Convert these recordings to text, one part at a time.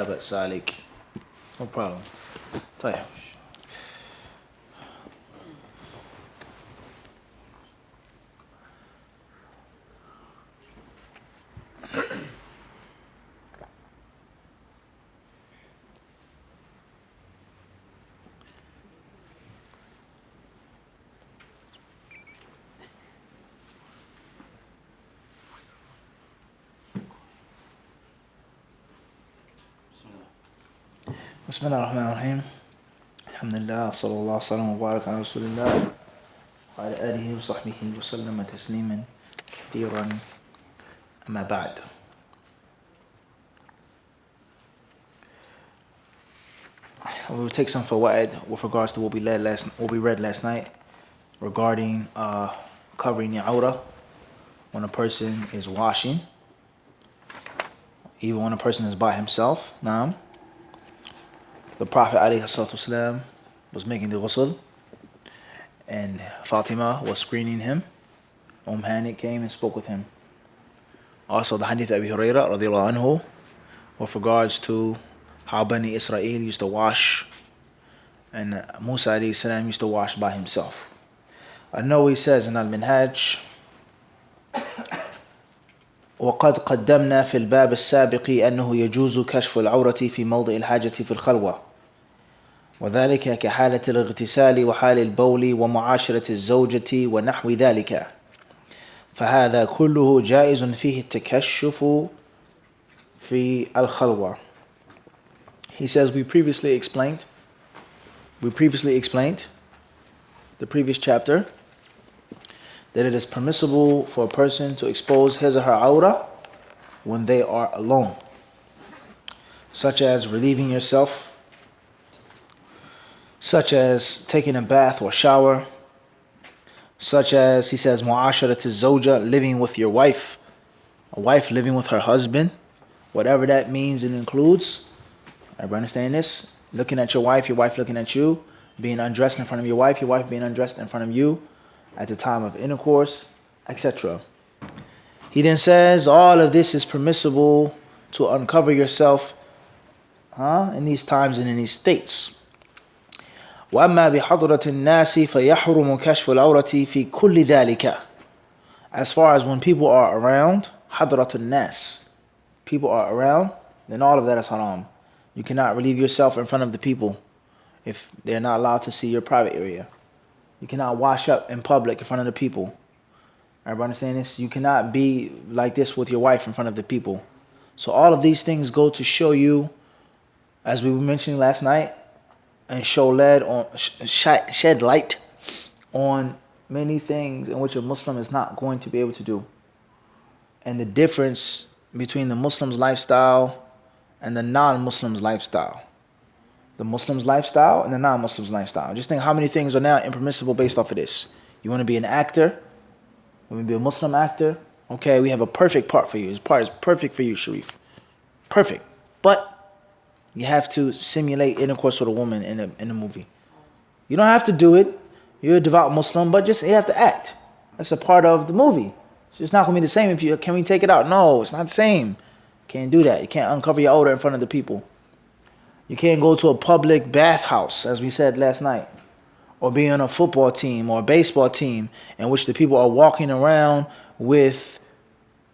بأس عليك. No problem. طيب. بسم الله الرحمن الرحيم. الحمد لله صلى الله وسلم وبارك على رسول الله وعلى آله وصحبه وسلم تسليما كثيرا. أما بعد. We will take some fawaid with regards to what we read last night regarding covering your awrah when a person is washing, even when a person is by himself. Naam. The Prophet ﷺ was making the ghusl, and Fatima was screening him. Hani came and spoke with him. Also, the hadith of Abi Hurairah radiallahu anhu, with regards to how Bani Israel used to wash, and Musa alayhi salam used to wash by himself. I know he says in Al-Minhaj, وقد قدمنا في الباب السابق أنه يجوز كشف العورة في موضع الحاجة في الخلوة، وذلك كحالة الاغتسال وحال البول ومعاشرة الزوجة ونحو ذلك، فهذا كله جائز فيه التكشف في الخلوة. He says we previously explained the previous chapter that it is permissible for a person to expose his or her awrah when they are alone, such as relieving yourself, such as taking a bath or shower, such as, he says, mu'asharat al-zawja, living with your wife, a wife living with her husband, whatever that means and includes. Everybody understand this? Looking at your wife looking at you, being undressed in front of your wife being undressed in front of you at the time of intercourse, etc. He then says all of this is permissible to uncover yourself in these times and in these states. وَأَمَّا بِحَضْرَةِ النَّاسِ فَيَحْرُمُ كَشْفُ الْعَوْرَةِ فِي كُلِّ ذَلِكَ. As far as when people are around, حَضْرَةُ النَّاسِ, people are around, then all of that is haram. You cannot relieve yourself in front of the people if they're not allowed to see your private area. You cannot wash up in public in front of the people. Everybody understand this? You cannot be like this with your wife in front of the people. So all of these things go to show you, as we were mentioning last night, and shed light on many things in which a Muslim is not going to be able to do. And the difference between the Muslim's lifestyle and the non-Muslim's lifestyle. The Muslim's lifestyle and the non-Muslim's lifestyle. Just think how many things are now impermissible based off of this. You want to be an actor? You want to be a Muslim actor? Okay, we have a perfect part for you. This part is perfect for you, Sharif. Perfect. But you have to simulate intercourse with a woman in a movie. You don't have to do it. You're a devout Muslim, but just you have to act. That's a part of the movie. It's not going to be the same if you, can we take it out? No, it's not the same. Can't do that. You can't uncover your odor in front of the people. You can't go to a public bathhouse, as we said last night, or be on a football team or a baseball team in which the people are walking around with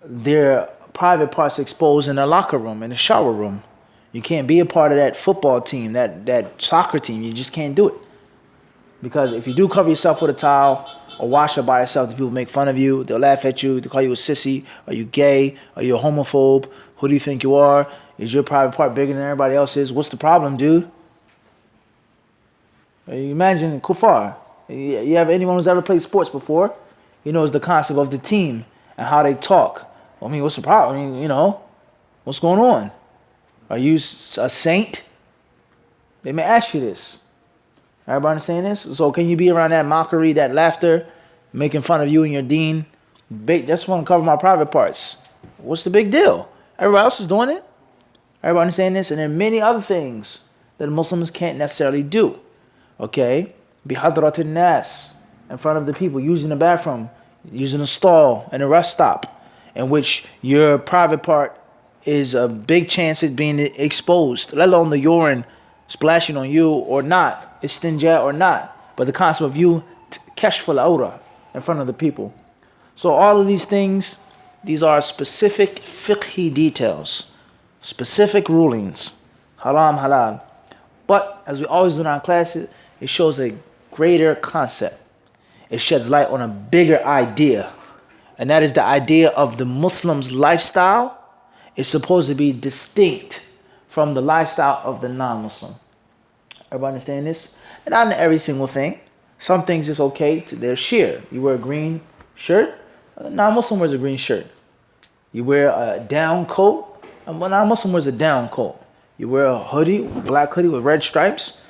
their private parts exposed in the locker room, in the shower room. You can't be a part of that football team, that soccer team. You just can't do it. Because if you do cover yourself with a towel or wash up by yourself, the people make fun of you. They'll laugh at you. They'll call you a sissy. Are you gay? Are you a homophobe? Who do you think you are? Is your private part bigger than everybody else's? What's the problem, dude? You imagine kuffar. You have anyone who's ever played sports before? He knows the concept of the team and how they talk. I mean, what's the problem? I mean, what's going on? Are you a saint? They may ask you this. Everybody understand this? So can you be around that mockery, that laughter, making fun of you and your deen? Just want to cover my private parts. What's the big deal? Everybody else is doing it. Everybody understand this? And there are many other things that Muslims can't necessarily do. Okay? Bihadrat nas, in front of the people, using the bathroom, using a stall and a rest stop, in which your private part is a big chance it's being exposed, let alone the urine splashing on you or not, istinja or not. But the concept of you kashf al-awra in front of the people. So all of these things, these are specific fiqhi details, specific rulings, haram, halal. But as we always do in our classes, it shows a greater concept. It sheds light on a bigger idea. And that is the idea of the Muslim's lifestyle is supposed to be distinct from the lifestyle of the non-Muslim. Everybody understand this? And not in every single thing. Some things is okay. They're sheer. You wear a green shirt. A non-Muslim wears a green shirt. You wear a down coat. A non-Muslim wears a down coat. You wear a hoodie, black hoodie with red stripes.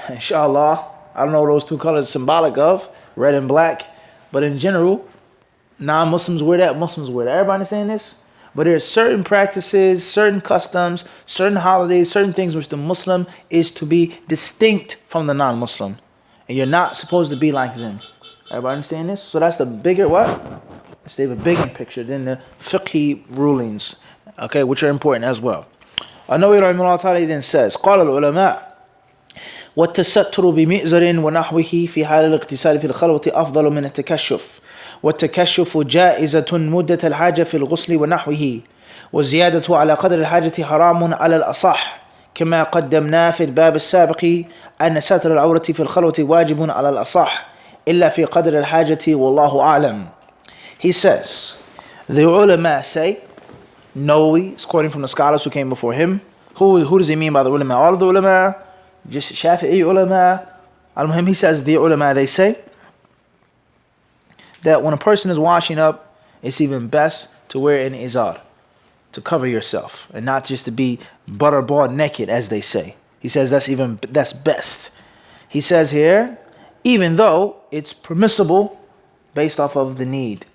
Inshallah, I don't know what those two colors are symbolic of, red and black. But in general, non-Muslims wear that, Muslims wear that. Everybody understand this? But there's certain practices, certain customs, certain holidays, certain things which the Muslim is to be distinct from the non-Muslim. And you're not supposed to be like them. Everybody understand this? So that's the bigger what? It's even bigger picture than the fiqhi rulings, okay, which are important as well. An-Nawawi rahimahullah ta'ala then says, قال العلماء والتستر بمئزر ونحوه في حال الاغتسال في الخلوة أفضل من التكشف والتكشف جائزة مدة الحاجة في الغسل ونحوه والزيادة على قدر الحاجة حرام على الأصح كما قدمنا في الباب السابق أن ستر العورة في الخلوة واجب على الأصح إلا في قدر الحاجة والله أعلم. He says, the ulama say, Nawawi is quoting from the scholars who came before him. Who does he mean by the ulama? All of the ulama? Just Shafi'i ulama? Al-Muhim, he says the ulama, they say that when a person is washing up, it's even best to wear an izar, to cover yourself, and not just to be butterball naked, as they say. He says that's best. He says here, even though it's permissible based off of the need.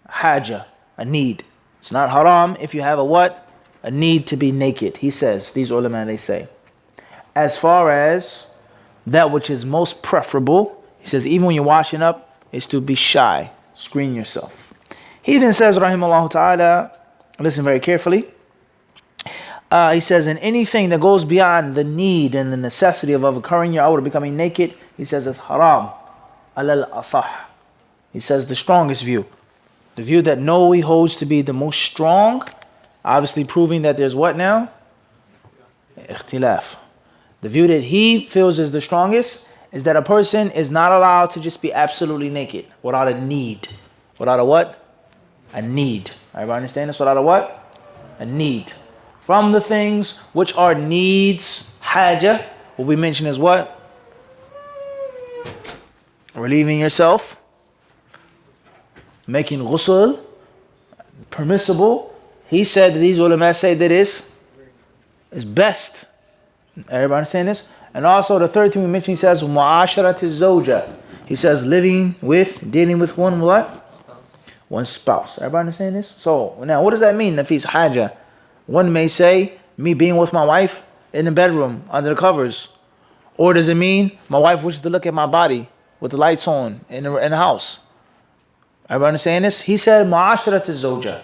Haja, a need. It's not haram if you have a what? A need to be naked. He says, these ulama, they say. As far as that which is most preferable, he says, even when you're washing up, is to be shy. Screen yourself. He then says, rahimahullah ta'ala, listen very carefully. He says, in anything that goes beyond the need and the necessity of occurring your awrah becoming naked, he says it's haram. Alal asah. He says the strongest view. The view that Nawawi holds to be the most strong, obviously proving that there's what now? Ikhtilaf. The view that he feels is the strongest is that a person is not allowed to just be absolutely naked without a need. Without a what? A need. Everybody understand this? Without a what? A need. From the things which are needs, haja, what we mention is what? Relieving yourself. Making ghusl permissible. He said that these ulama say that is best. Everybody understand this? And also the third thing we mentioned, he says mu'asharat az-zawja. He says dealing with one what? One spouse. Everybody understand this? So now what does that mean if he's haja? One may say me being with my wife in the bedroom under the covers. Or does it mean my wife wishes to look at my body with the lights on in the house? Everybody understand this? He said, ma'asharat az-zawja,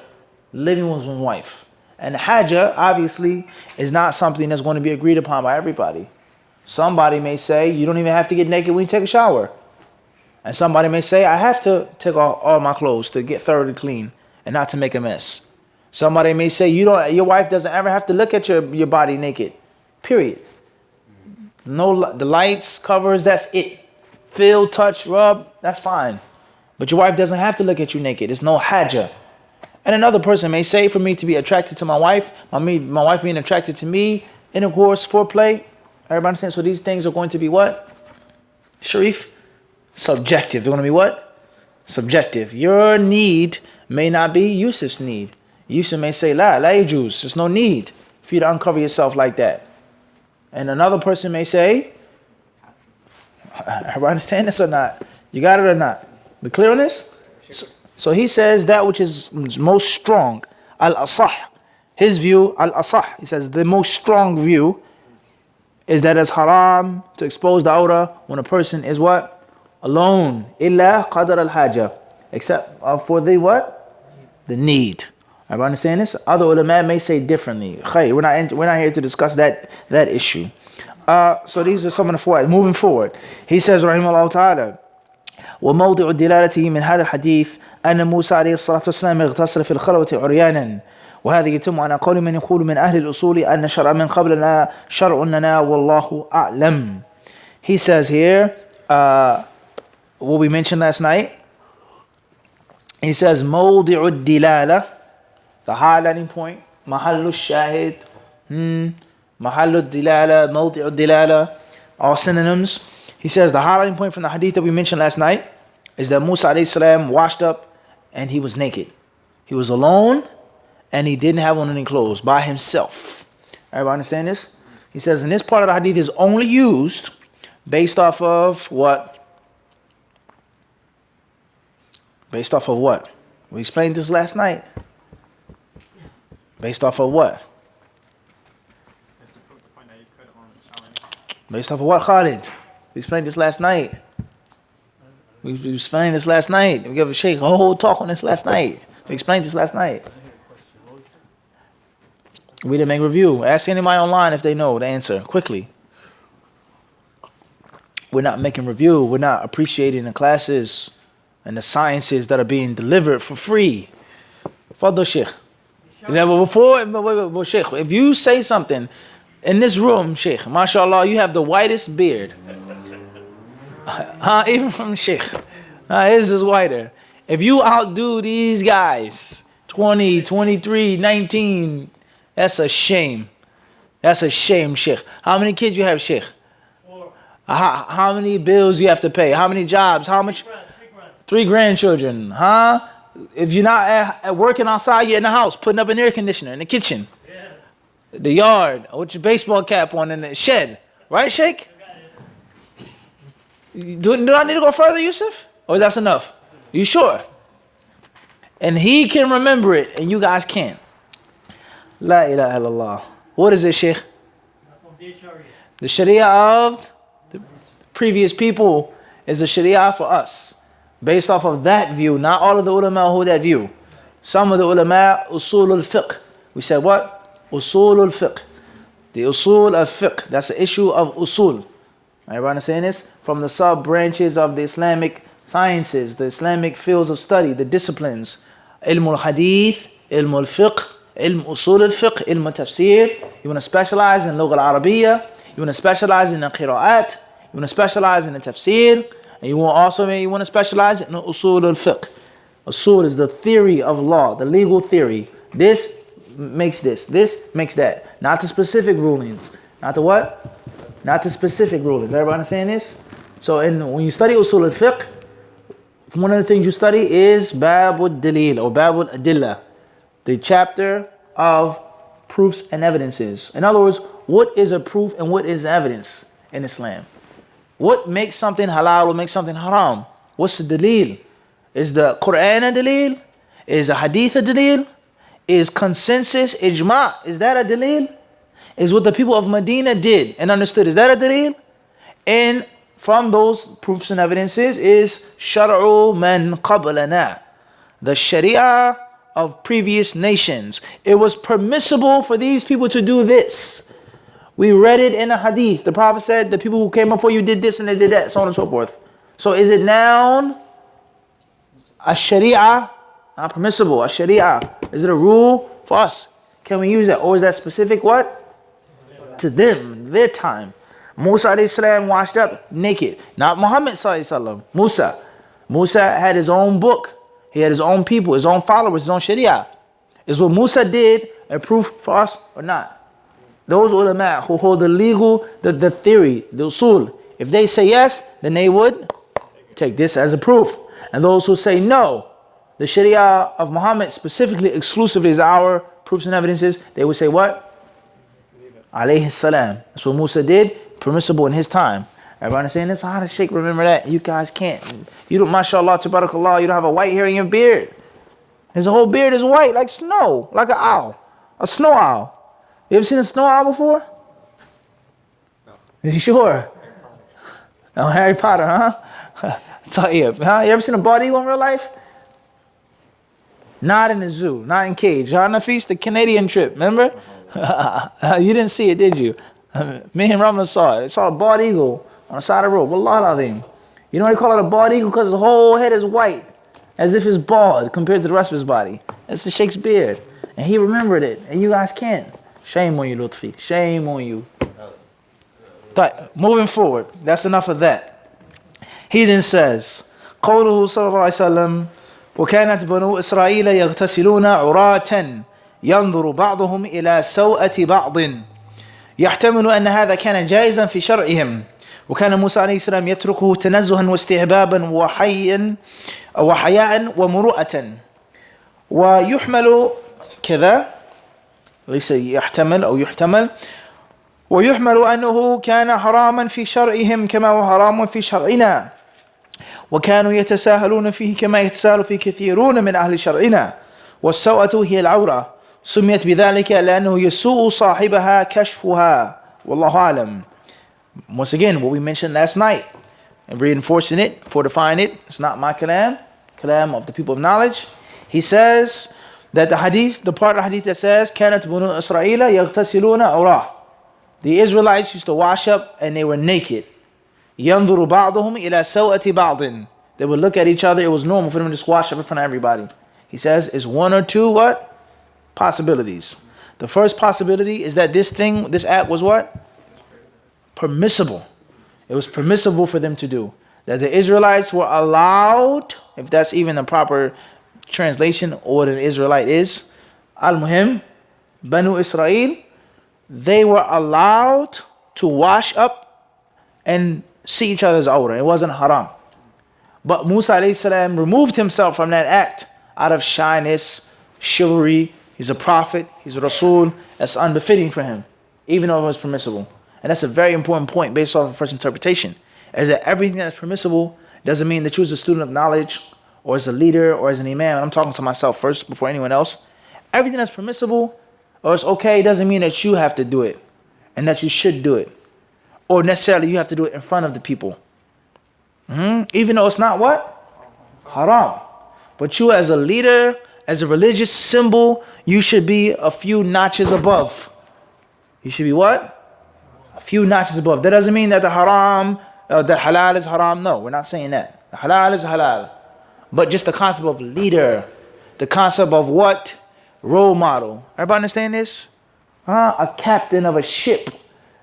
living with one's wife. And haja, obviously, is not something that's going to be agreed upon by everybody. Somebody may say, you don't even have to get naked when you take a shower. And somebody may say, I have to take off all my clothes to get thoroughly clean and not to make a mess. Somebody may say, your wife doesn't ever have to look at your body naked. Period. No, the lights, covers, that's it. Feel, touch, rub, that's fine. But your wife doesn't have to look at you naked. There's no haja. And another person may say, for me to be attracted to my wife, my wife being attracted to me, intercourse, foreplay, everybody understand? So these things are going to be what? Sharif? Subjective. They're going to be what? Subjective. Your need may not be Yusuf's need. Yusuf may say, la yajuz. There's no need for you to uncover yourself like that. And another person may say, everybody understand this or not? You got it or not? We clear on this? So he says that which is most strong, al-asah. His view, al-asah. He says the most strong view is that it's haram to expose the awrah when a person is what? Alone. Illa qadar al-haja. Except for the what? The need. Everybody understand this? Other ulama may say differently. We're not here to discuss that issue. So these are some of the four. Moving forward, he says, rahimahullah ta'ala, وموضع دلالته من هذا الحديث أن موسى عليه الصلاة والسلام اغتسل في الخلوة عريانا وهذا يتم على قول من يقول من أهل الأصول أن شرع من قبلنا شرع لنا والله أعلم. He says here, what we mentioned last night, he says موضع الدلالة, the highlighting point, محل الشاهد, محل الدلالة, موضع الدلالة, all synonyms. He says the highlighting point from the hadith that we mentioned last night is that Musa alayhi salam washed up and he was naked. He was alone and he didn't have on any clothes, by himself. Everybody understand this? He says, and this part of the hadith is only used based off of what? Based off of what? We explained this last night. Based off of what? Based off of what, Khalid? We explained this last night. We explained this last night. We gave a sheikh a whole talk on this last night. We explained this last night. We didn't make a review. Ask anybody online if they know the answer quickly. We're not making review. We're not appreciating the classes and the sciences that are being delivered for free. Fadl Sheikh. Before, Sheikh, if you say something in this room, Sheikh, mashallah, you have the whitest beard. Even from Sheikh. His is whiter. If you outdo these guys, 20, 23, 19, that's a shame. That's a shame, Sheikh. How many kids you have, Sheikh? 4. How many bills you have to pay? How many jobs? How much? 3 grandchildren. Huh? If you're not working outside, you're in the house, putting up an air conditioner in the kitchen. Yeah. The yard, with your baseball cap on in the shed. Right, Sheikh? Do I need to go further, Yusuf? Or is that enough? You sure? And he can remember it, and you guys can't. La ilaha illallah. What is it, Sheikh? The Sharia of the previous people is the Sharia for us. Based off of that view. Not all of the ulama hold that view. Some of the ulama, usul al-fiqh. We said what? Usul al-fiqh. The usul of fiqh. That's the issue of usul. Everyone saying this? From the sub-branches of the Islamic sciences, the Islamic fields of study, the disciplines. Ilm al-hadith, ilm al-fiqh, ilm usul al-fiqh, ilm al-tafsir. You want to specialize in lugha al-arabiya. You want to specialize in the qira'at. You want to specialize in the tafsir. And you want to specialize in the usul al-fiqh. Usul is the theory of law, the legal theory. This makes this makes that. Not the specific rulings. Not the what? Not the specific rulings. Everybody understand this? So when you study usul al-fiqh, one of the things you study is babul dalil or babul adilla, the chapter of proofs and evidences. In other words, what is a proof and what is evidence in Islam? What makes something halal or makes something haram? What's the dalil? Is the Quran a dalil? Is the hadith a dalil? Is consensus, ijma', is that a dalil? Is what the people of Medina did and understood, is that a dalil? And from those proofs and evidences is shar'u man qablana, the sharia of previous nations. It was permissible for these people to do this. We read it in a hadith. The Prophet said the people who came before you did this and they did that, so on and so forth. So is it now a sharia? Not permissible. A sharia. Is it a rule for us? Can we use that? Or is that specific what? To them, their time. Musa alayhi salam washed up naked. Not Muhammad sallallahu alayhi wasallam. Musa had his own book. He had his own people, his own followers, his own sharia. Is what Musa did a proof for us or not? Those ulama who hold the legal, the theory, the usul, if they say yes, then they would take this as a proof. And those who say no, the sharia of Muhammad specifically, exclusively is our proofs and evidences, they would say what? Alayhi salam. That's what Musa did, permissible in his time. Everybody saying this? How does Sheikh remember that? You guys can't. You don't, mashallah, tabarakallah, you don't have a white hair in your beard. His whole beard is white, like snow, like an owl, a snow owl. You ever seen a snow owl before? No. You sure? Oh, Harry Potter, huh? Huh? You ever seen a bald eagle in real life? Not in the zoo, not in cage. Nafis, the Canadian trip, remember? You didn't see it, did you? Me and Ramla saw it. It saw a bald eagle on the side of the road. Wallah al-azim. You know why they call it a bald eagle? Because his whole head is white, as if it's bald compared to the rest of his body. It's the Sheikh's beard. And he remembered it, and you guys can't. Shame on you, Lutfi. Shame on you. But moving forward, that's enough of that. He then says, قوله صلى الله عليه وسلم وكانت بنو إسرائيل يغتسلون عراة ينظر بعضهم إلى سوءة بعض يحتمل أن هذا كان جائزا في شرعهم وكان موسى عليه السلام يتركه تنزها واستحبابا وحياء ومروءة ويحمل كذا ليس يحتمل أو يحتمل ويحمل أنه كان حراما في شرعهم كما هو حرام في شرعنا وكانوا يتساهلون فيه كما يتساهل فيه كثيرون من أهل شرعنا والسوءة هي العورة سميت بذلك لأنه يسوء صاحبها كشفها والله أعلم. Once again, what we mentioned last night and reinforcing it, fortifying it, it's not my kalam of the people of knowledge. He says that the hadith, the part of the hadith that says كانت بنو إسرائيل يغتسلون عراة, the Israelites used to wash up and they were naked. ينظر بعضهم إلى سوءة بعض, they would look at each other. It was normal for them to just wash up in front of everybody. He says it's one or two what? Possibilities. The first possibility is that this act was what? Permissible. It was permissible for them to do. That the Israelites were allowed, if that's even the proper translation or what an Israelite is, al-muhim, Banu Israel, they were allowed to wash up and see each other's awrah. It wasn't haram. But Musa alayhi salam removed himself from that act out of shyness, chivalry. He's a prophet, he's a Rasul. That's unbefitting for him, even though it was permissible. And that's a very important point based off of first interpretation, is that everything that's permissible doesn't mean that you as a student of knowledge or as a leader or as an imam, and I'm talking to myself first before anyone else, everything that's permissible or it's okay doesn't mean that you have to do it and that you should do it, or necessarily you have to do it in front of the people. Even though it's not what? Haram. But you as a leader, as a religious symbol, you should be a few notches above. You should be what? A few notches above. That doesn't mean that the haram, the halal is haram. No, we're not saying that. The halal is halal. But just the concept of leader, the concept of what? Role model. Everybody understand this? A captain of a ship.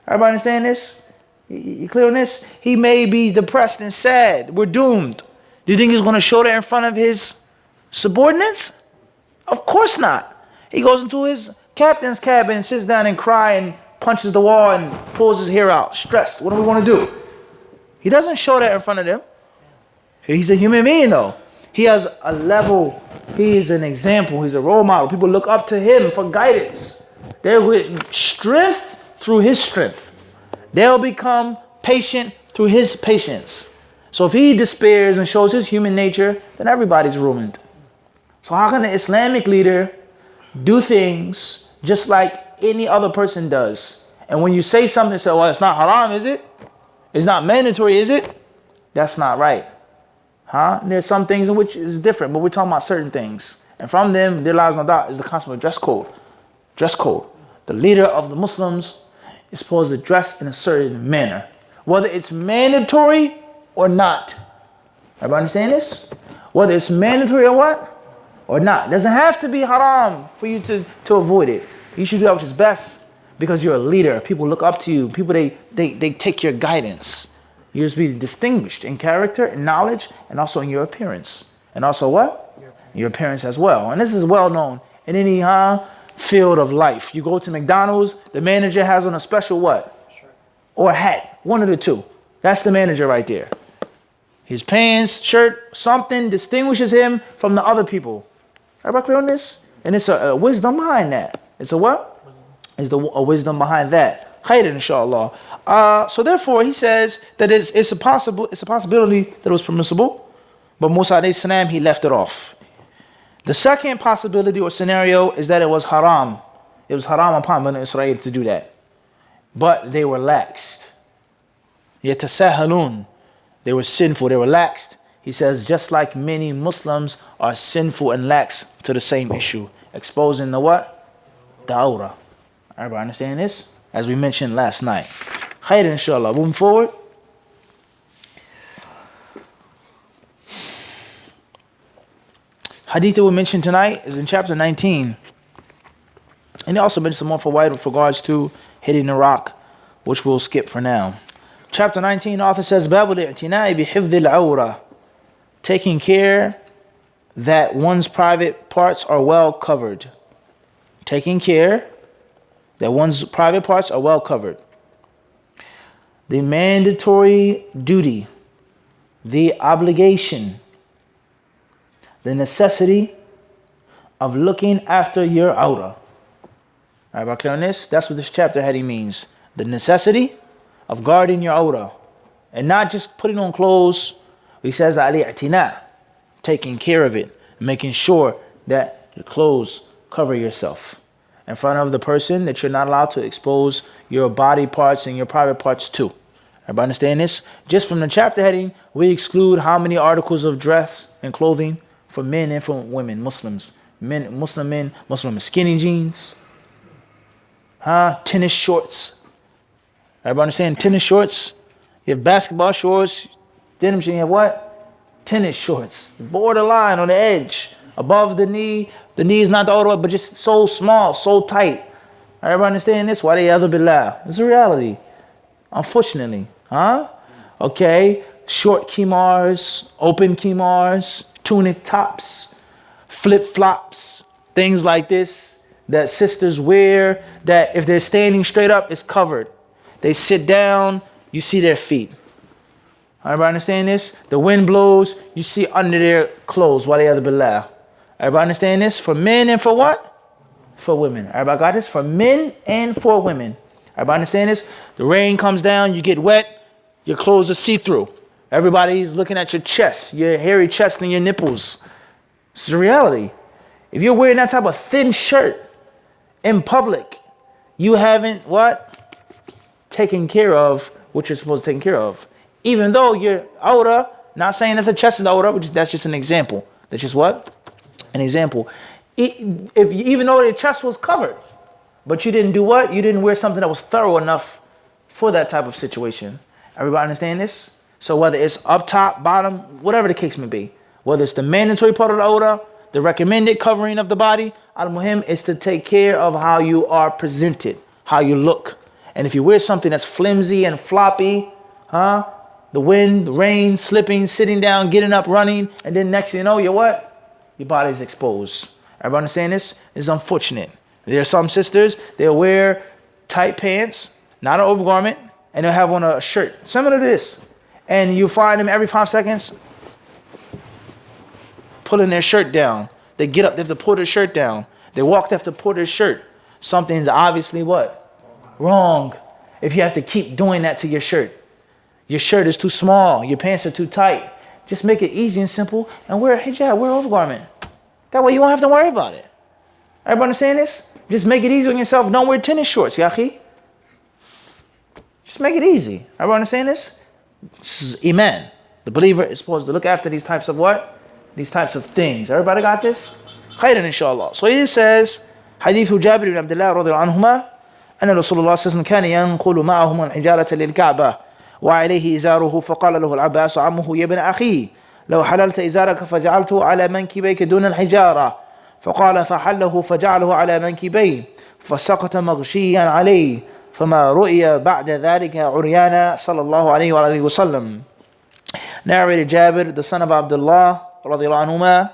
Everybody understand this? You clear on this? He may be depressed and sad. We're doomed. Do you think he's going to show that in front of his subordinates? Of course not. He goes into his captain's cabin and sits down and cries and punches the wall and pulls his hair out. Stressed. What do we want to do? He doesn't show that in front of them. He's a human being though. He has a level. He is an example. He's a role model. People look up to him for guidance. They'll get strength through his strength. They'll become patient through his patience. So if he despairs and shows his human nature, then everybody's ruined. So how can an Islamic leader do things just like any other person does? And when you say something, say, well, it's not haram, is it? It's not mandatory, is it? That's not right. There's some things in which is different, but we're talking about certain things. And from them, there lies no doubt, is the concept of dress code. Dress code. The leader of the Muslims is supposed to dress in a certain manner, whether it's mandatory or not. Everybody understand this? Whether it's mandatory or what? Or not. It doesn't have to be haram for you to avoid it. You should do that which is best because you're a leader. People look up to you. People, they take your guidance. You just be distinguished in character, in knowledge, and also in your appearance. And also what? Your appearance as well. And this is well known in any field of life. You go to McDonald's, the manager has on a special what? Shirt. Or a hat. One of the two. That's the manager right there. His pants, shirt, something distinguishes him from the other people. Everybody clear on this? And it's a wisdom behind that. It's a what? It's a wisdom behind that. Khayr, inshallah. So therefore, he says that it's a possibility that it was permissible, but Musa alayhi salam, he left it off. The second possibility or scenario is that it was haram. It was haram upon Banu Israel to do that. But they were laxed. Yatasahalun. They were sinful, they were laxed. He says, just like many Muslims are sinful and lax to the same issue, exposing the what? The awrah. Everybody understand this? As we mentioned last night. Khair, inshallah. Moving forward. Hadith that we mentioned tonight is in chapter 19. And he also mentioned some more for white with regards to hitting the rock, which we'll skip for now. Chapter 19, the author says, Babul i'tina'i bihifdhi al-awrah. Taking care that one's private parts are well covered. Taking care that one's private parts are well covered. The mandatory duty, the obligation, the necessity of looking after your awrah. Alright, clear on this? That's what this chapter heading means. The necessity of guarding your awrah. And not just putting on clothes. He says, al-i'tina, taking care of it, making sure that the clothes cover yourself in front of the person that you're not allowed to expose your body parts and your private parts to. Everybody understand this? Just from the chapter heading, we exclude how many articles of dress and clothing for men and for women, Muslims. Muslim men, skinny jeans, tennis shorts. Everybody understand tennis shorts? You have basketball shorts, denim shorts, you have what? Tennis shorts. Borderline on the edge. Above the knee. The knee is not the other way, but just so small, so tight. Everybody understand this? Why they other billah? It's a reality. Unfortunately. Okay. Short kimars, open kimars, tunic tops, flip-flops, things like this that sisters wear, that if they're standing straight up, it's covered. They sit down, you see their feet. Everybody understand this? The wind blows, you see under their clothes. Waliyadu billah. Everybody understand this? For men and for what? For women. Everybody got this? For men and for women. Everybody understand this? The rain comes down, you get wet, your clothes are see-through. Everybody's looking at your chest, your hairy chest and your nipples. This is a reality. If you're wearing that type of thin shirt in public, you haven't what? Taken care of what you're supposed to take care of. Even though your awrah, not saying that the chest is awrah, which that's just an example. That's just what? An example. Even though your chest was covered, but you didn't do what? You didn't wear something that was thorough enough for that type of situation. Everybody understand this? So whether it's up top, bottom, whatever the case may be, whether it's the mandatory part of the awrah, the recommended covering of the body, al-muhim is to take care of how you are presented, how you look. And if you wear something that's flimsy and floppy, the wind, the rain, slipping, sitting down, getting up, running, and then next thing you know, you're what? Your body's exposed. Everybody understand this? It's unfortunate. There are some sisters, they'll wear tight pants, not an overgarment, and they'll have on a shirt similar to this. And you find them every 5 seconds pulling their shirt down. They get up, they have to pull their shirt down. They walk, they have to pull their shirt. Something's obviously what? Wrong. If you have to keep doing that to your shirt. Your shirt is too small, your pants are too tight. Just make it easy and simple and wear a hijab, wear an overgarment. That way you won't have to worry about it. Everybody understand this? Just make it easy on yourself. Don't wear tennis shorts, yaqi. Just make it easy. Everybody understand this? This is iman. The believer is supposed to look after these types of what? These types of things. Everybody got this? Khairan inshallah. So it says, Hadith Jabir ibn Abdullah radiyallahu anhuma, أن رسول الله صلى الله عليه وسلم كان ينقل معهم الحجارة للكعبة وعليه إزاره فقال له العباس عمه يا ابن أخي لو حللت إزارك فجعلته على منكبيك دون الحجارة فقال فحله فجعله على منكبيه فسقط مغشيا عليه فما رؤي بعد ذلك عريانا صلى الله عليه وآله وسلم. Narrated Jabir, the son of Abdullah radiyallahu anhuma,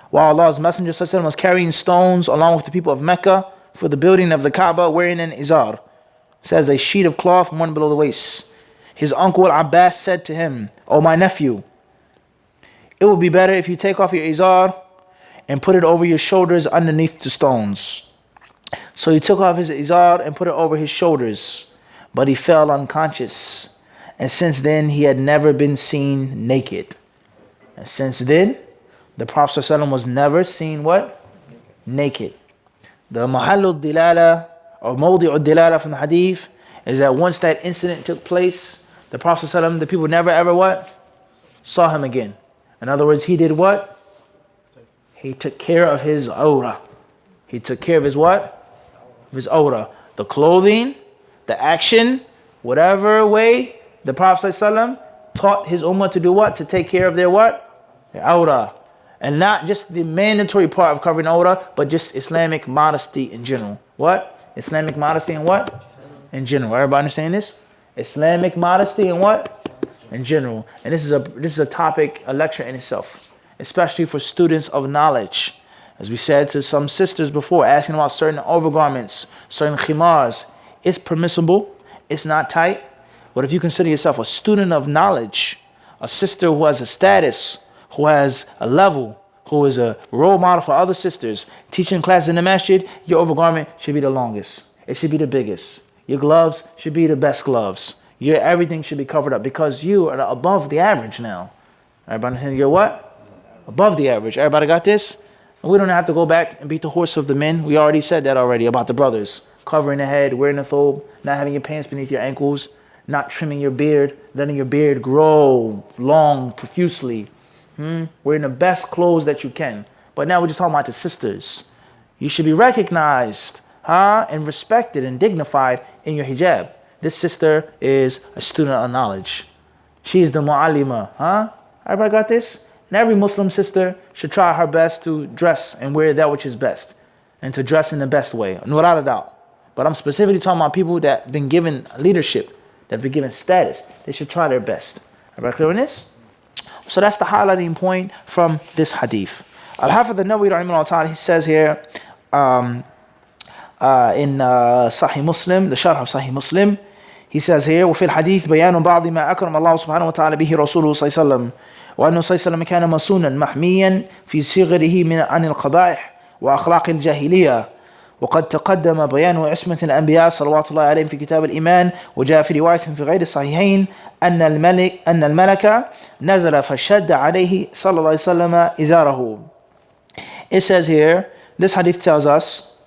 while Allah's Messenger sallallahu alaihi wasallam was carrying stones along with the people of Mecca for the building of the Kaaba, wearing an izar, says a sheet of cloth one below the waist. His uncle Abbas said to him, "O my nephew, it would be better if you take off your izar and put it over your shoulders underneath the stones." So he took off his izar and put it over his shoulders, but he fell unconscious. And since then, he had never been seen naked. And since then, the Prophet ﷺ was never seen what? Naked. The Mahalul Dilala or Mawdi'ud Dilala from the hadith is that once that incident took place, the Prophet ﷺ, the people never ever what? saw him again. In other words, he did what? He took care of his awrah. He took care of his what? His awrah. The clothing, the action, whatever way the Prophet ﷺ taught his ummah to do what? To take care of their what? Their awrah. And not just the mandatory part of covering awrah, but just Islamic modesty in general. What? Islamic modesty in what? In general. Everybody understand this? Islamic modesty in what? In general. And this is a topic, a lecture in itself, especially for students of knowledge. As we said to some sisters before, asking about certain overgarments, certain khimars, it's permissible, it's not tight. But if you consider yourself a student of knowledge, a sister who has a status, who has a level, who is a role model for other sisters, teaching classes in the masjid, your overgarment should be the longest. It should be the biggest. Your gloves should be the best gloves. Your everything should be covered up because you are above the average now. Everybody understand? You're what? Above the average. Everybody got this? And we don't have to go back and beat the horse of the men. We already said that already about the brothers. Covering the head, wearing the thobe, not having your pants beneath your ankles, not trimming your beard, letting your beard grow long, profusely. Wearing the best clothes that you can. But now we're just talking about the sisters. You should be recognized, and respected and dignified in your hijab. This sister is a student of knowledge. She is the mu'allima. Everybody got this? And every Muslim sister should try her best to dress and wear that which is best. And to dress in the best way, without a doubt. But I'm specifically talking about people that have been given leadership, that have been given status. They should try their best. Everybody clear on this? So that's the highlighting point from this hadith. Al-Hafidh al-Nawawi rahimahullah ta'ala, he says here in Sahih Muslim, the Sharh of Sahih Muslim, he says here, وفي الحديث بيان بعض ما أكرم الله سبحانه وتعالى به رسوله صلى الله عليه وسلم وأنه صلى الله عليه وسلم كان مصونا محميا في صغره عن القبائح وأخلاق الجاهلية وقد تقدم بيان عصمة الأنبياء صلوات الله عليهم في كتاب الإيمان وجاء في رواية في غير الصحيحين أن الملك نزل فشد عليه صلى الله عليه وسلم إزاره. It says here, this hadith tells us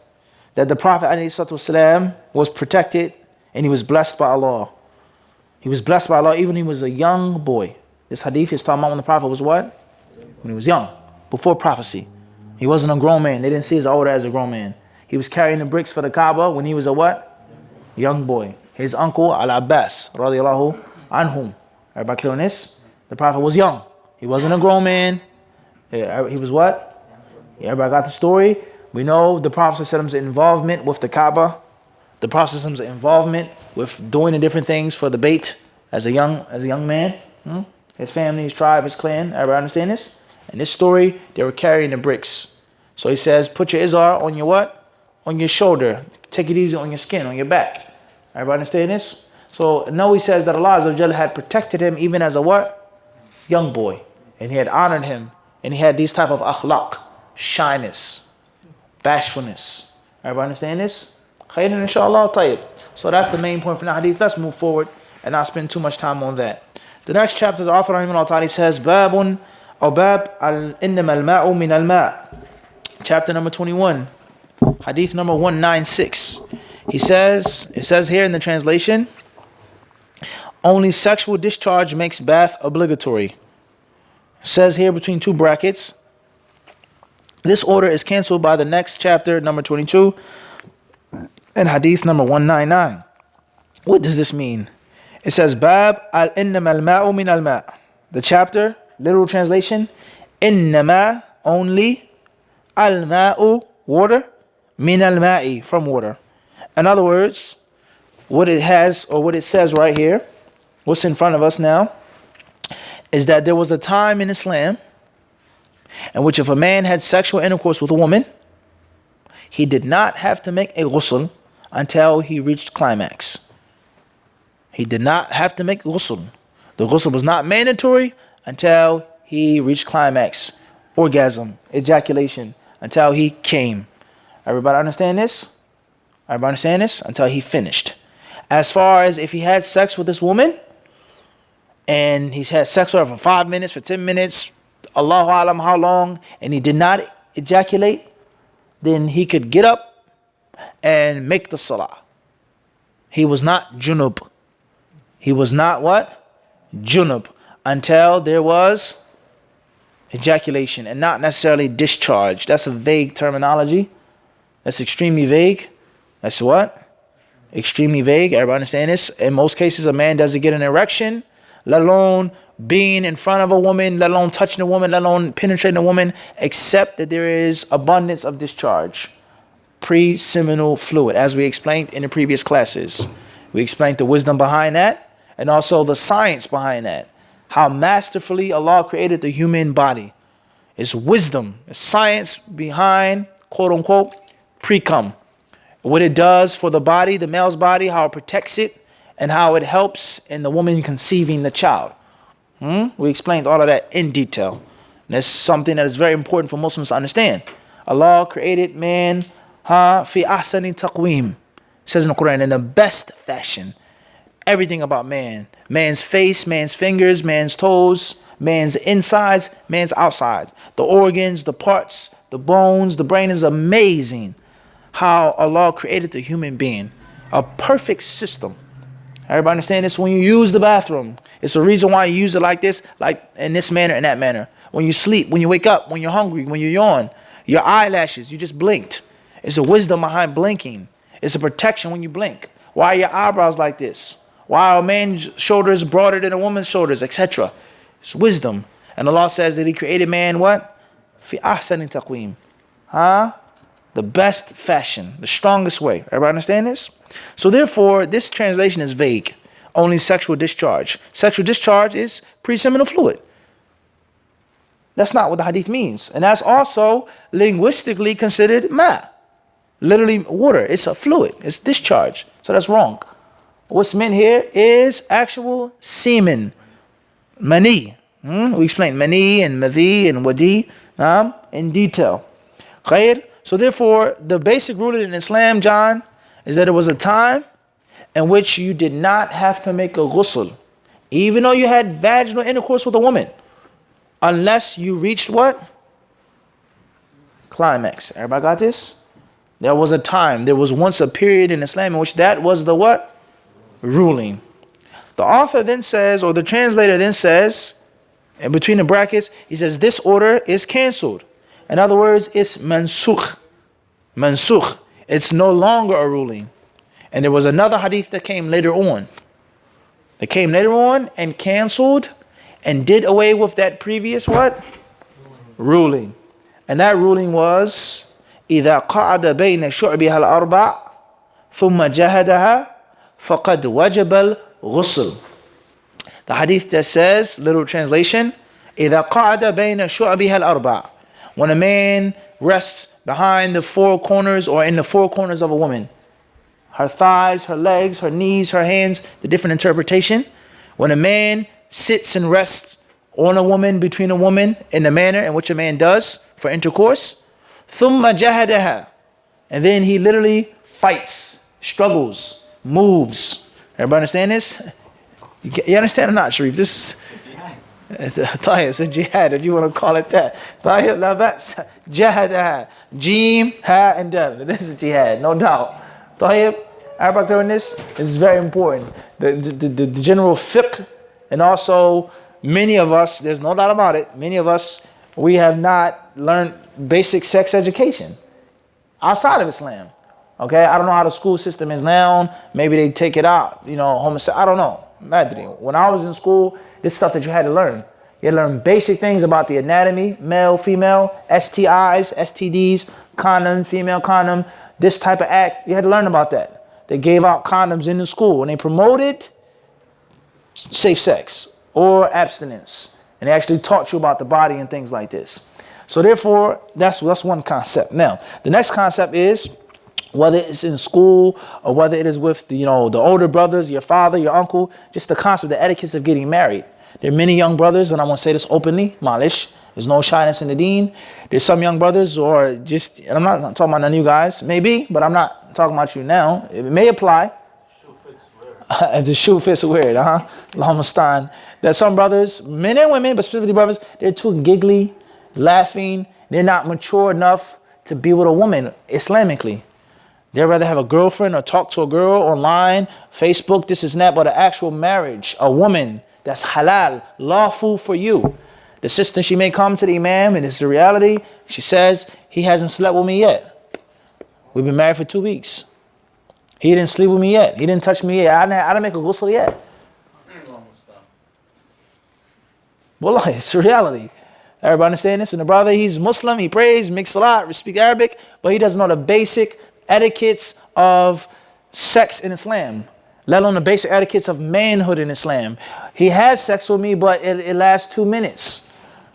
that the Prophet ﷺ was protected and he was blessed by Allah. He was blessed by Allah even when he was a young boy. This hadith is talking about when the Prophet was what? When he was young, before prophecy. He wasn't a grown man. They didn't see his older as a grown man. He was carrying the bricks for the Kaaba when he was a what? Young boy. His uncle Al-Abbas radiyallahu anhum. Everybody clear on this? The Prophet was young. He wasn't a grown man. He was what? Everybody got the story? We know the Prophet's involvement with the Kaaba. The Prophet's involvement with doing the different things for the bait as a young man. His family, his tribe, his clan. Everybody understand this? In this story, they were carrying the bricks. So he says, put your izar on your what? On your shoulder. Take it easy on your skin, on your back. Everybody understand this? So now he says that Allah Azza wa Jalla had protected him even as a what? Young boy. And he had honored him. And he had these type of akhlaq, shyness, bashfulness. Everybody understand this? Khairan inshallah tayyib. So that's the main point from the hadith. Let's move forward and not spend too much time on that. The next chapter, the author rahimahullah ta'ala says, Babun or Bab al-Innama al-Ma'u min al-Ma'. Chapter number 21. Hadith number 196. It says here in the translation, only sexual discharge makes bath obligatory. It says here between two brackets, this order is cancelled by the next chapter, number 22, and hadith number 199. What does this mean? It says, Bab al-Innama al-Ma'u min al-Ma'. The chapter, literal translation, Innama, only, al-Ma'u, water, min al-Ma'i, from water. In other words, what it has, or what it says right here, what's in front of us now, is that there was a time in Islam in which if a man had sexual intercourse with a woman, he did not have to make a ghusl until he reached climax. He did not have to make ghusl. The ghusl was not mandatory until he reached climax, orgasm, ejaculation, until he came. Everybody understand this? Everybody understand this? Until he finished. As far as if he had sex with this woman, and he's had sex with her for 5 minutes, for 10 minutes, Allahu Alam how long, and he did not ejaculate, then he could get up and make the salah. He was not junub. He was not what? Junub. until there was ejaculation and not necessarily discharge. That's a vague terminology. That's extremely vague. That's what? Extremely vague. Everybody understand this? In most cases, a man doesn't get an erection, let alone being in front of a woman, let alone touching a woman, let alone penetrating a woman, except that there is abundance of discharge. Pre-seminal fluid, as we explained in the previous classes. We explained the wisdom behind that and also the science behind that. How masterfully Allah created the human body. It's wisdom, it's science behind, quote unquote, pre-cum. What it does for the body, the male's body, how it protects it, and how it helps in the woman conceiving the child. We explained all of that in detail. And that's something that is very important for Muslims to understand. Allah created man fi ahsani taqweem. Says in the Quran, in the best fashion. Everything about man. Man's face, man's fingers, man's toes, man's insides, man's outside. The organs, the parts, the bones, the brain is amazing. How Allah created the human being. A perfect system. Everybody understand this? When you use the bathroom, it's a reason why you use it like this, like in this manner and that manner. When you sleep, when you wake up, when you're hungry, when you yawn, your eyelashes, you just blinked. It's a wisdom behind blinking. It's a protection when you blink. Why are your eyebrows like this? Why are a man's shoulders broader than a woman's shoulders, etc.? It's wisdom. And Allah says that He created man what? Fi ahsani taqweem. The best fashion, the strongest way. Everybody understand this? So therefore, this translation is vague. Only sexual discharge. Sexual discharge is pre-seminal fluid. That's not what the hadith means. And that's also linguistically considered ma. Literally water. It's a fluid. It's discharge. So that's wrong. What's meant here is actual semen. Mani. We explained mani and madhi and wadi in detail. Khair. So therefore, the basic rule in Islam, John, is that it was a time in which you did not have to make a ghusl, even though you had vaginal intercourse with a woman, unless you reached what? Climax. Everybody got this? There was a time, there was once a period in Islam in which that was the what? Ruling. The author then says, or the translator then says, in between the brackets, he says, this order is cancelled. In other words, it's mansukh. Mansukh. It's no longer a ruling. And there was another hadith that came later on. That came later on and canceled and did away with that previous what? Ruling. And that ruling was إِذَا قَعَدَ بَيْنَ شُعْبِهَا الْأَرْبَعِ ثُمَّ جَهَدَهَا فَقَدْ وَجَبَ الْغُسْلِ. The hadith that says, literal translation, إِذَا قَعَدَ بَيْنَ شُعْبِهَا الْأَرْبَعِ. When a man rests behind the four corners or in the four corners of a woman, her thighs, her legs, her knees, her hands, the different interpretation. When a man sits and rests on a woman, between a woman, in the manner in which a man does for intercourse, ثُمَّ جَهَدَهَا. And then he literally fights, struggles, moves. Everybody understand this? You understand or not, Sharif? This is... Tayyib, it's a jihad, if you want to call it that. Tayyib, now that's jihad, Jim, ha, and dal. This is jihad, no doubt. Tayyib, everybody clear on this? This is very important. The general fiqh, and also many of us, there's no doubt about it, many of us, we have not learned basic sex education outside of Islam. Okay, I don't know how the school system is now. Maybe they take it out, you know, I don't know. When I was in school, this is stuff that you had to learn. You had to learn basic things about the anatomy, male, female, STIs, STDs, condom, female condom, this type of act. You had to learn about that. They gave out condoms in the school and they promoted safe sex or abstinence. And they actually taught you about the body and things like this. So therefore, that's one concept. Now, the next concept is, whether it's in school or whether it is with the older brothers, your father, your uncle, just the concept, the etiquette of getting married. There are many young brothers, and I want to say this openly, malish, there's no shyness in the deen. There's some young brothers, or just, and I'm not talking about none of you guys, maybe, but I'm not talking about you now. It may apply. And the shoe fits weird, Allahumma stan. There's some brothers, men and women, but specifically brothers, they're too giggly, laughing. They're not mature enough to be with a woman Islamically. They'd rather have a girlfriend or talk to a girl online, Facebook, this is that, but an actual marriage, a woman That's halal, lawful for you. The sister, she may come to the imam, and it's the reality. She says, he hasn't slept with me yet. We've been married for 2 weeks. He didn't sleep with me yet. He didn't touch me yet. I didn't make a ghusl yet. Wallah, it's a reality. Everybody understand this? And the brother, he's Muslim, he prays, makes salat, speaks Arabic, but he doesn't know the basic etiquettes of sex in Islam, let alone the basic etiquettes of manhood in Islam. He has sex with me, but it lasts 2 minutes.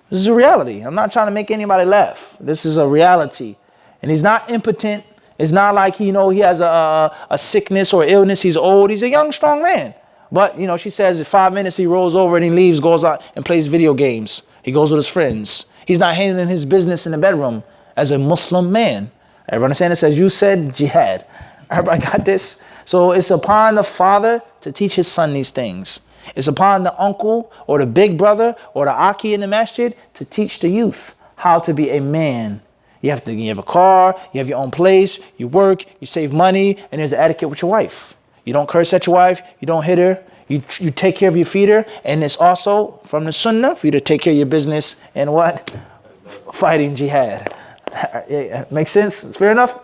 This is a reality. I'm not trying to make anybody laugh. This is a reality. And he's not impotent. It's not like he has a sickness or illness. He's old. He's a young, strong man. But, she says in 5 minutes he rolls over and he leaves, goes out and plays video games. He goes with his friends. He's not handling his business in the bedroom as a Muslim man. Everybody understand this? As you said, jihad. Everybody got this? So it's upon the father to teach his son these things. It's upon the uncle or the big brother or the aki in the masjid to teach the youth how to be a man. You have a car, you have your own place, you work, you save money, and there's an etiquette with your wife. You don't curse at your wife, you don't hit her, you take care of your feeder, and it's also from the sunnah for you to take care of your business and what? Fighting jihad. Makes sense? It's fair enough?